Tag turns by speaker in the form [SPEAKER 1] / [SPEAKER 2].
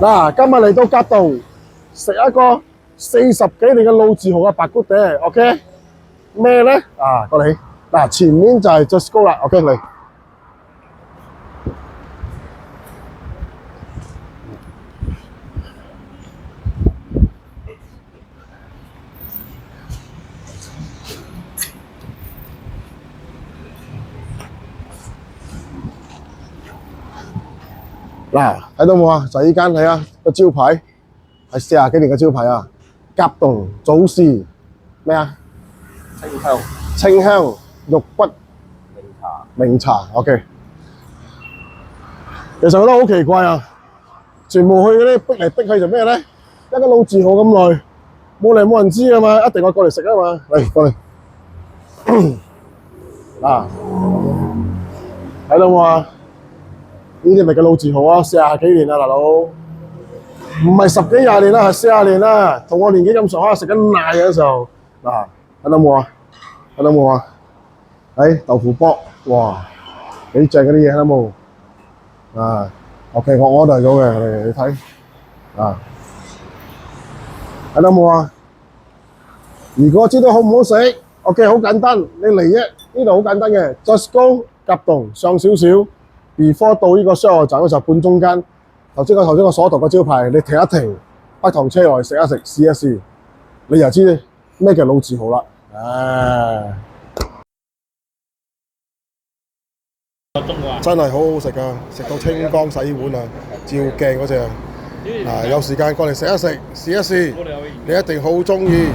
[SPEAKER 1] 嗱，今日嚟到甲洞食一個40幾年嘅老字號嘅白骨嗲 ，OK？ 咩咧？啊，過嚟嗱，前面就係 Just Go 啦 ，OK 嚟。嗱，睇到冇啊？就係呢間睇啊，個招牌係40幾年嘅招牌啊！甲洞祖師咩啊？清香肉骨茗茶 ，OK。其實我覺得好奇怪啊！全部去嗰啲逼嚟逼去做咩咧？一個老字號咁耐，冇人知啊嘛，一定我過嚟食啊嘛！嚟過嚟，啊，睇到冇啊？呢啲咪叫老字號啊！40幾年啦，大佬，唔係10幾20年啦，係40年啦。同我年紀咁上下食緊奶嘅時候，嗱，睇到冇啊？睇到冇啊？豆腐卜，哇，幾正嗰啲嘢，睇到冇？啊 ，OK， 我 order 咗嘅，你睇，啊，睇到冇啊？如果知道好唔好食 ，OK， 好簡單，你嚟啫，呢度好簡單嘅 ，Just Go 甲洞上少少 ，before 到呢個雙河站嘅時候半中間，頭先我所讀嘅招牌，你停一停，北塘車來食一食，試一試，你就知咩叫老字號啦，啊！真係好好食噶，食到清光洗碗啊，照鏡嗰隻啊！有時間過嚟食一食，試一試，你一定好中意。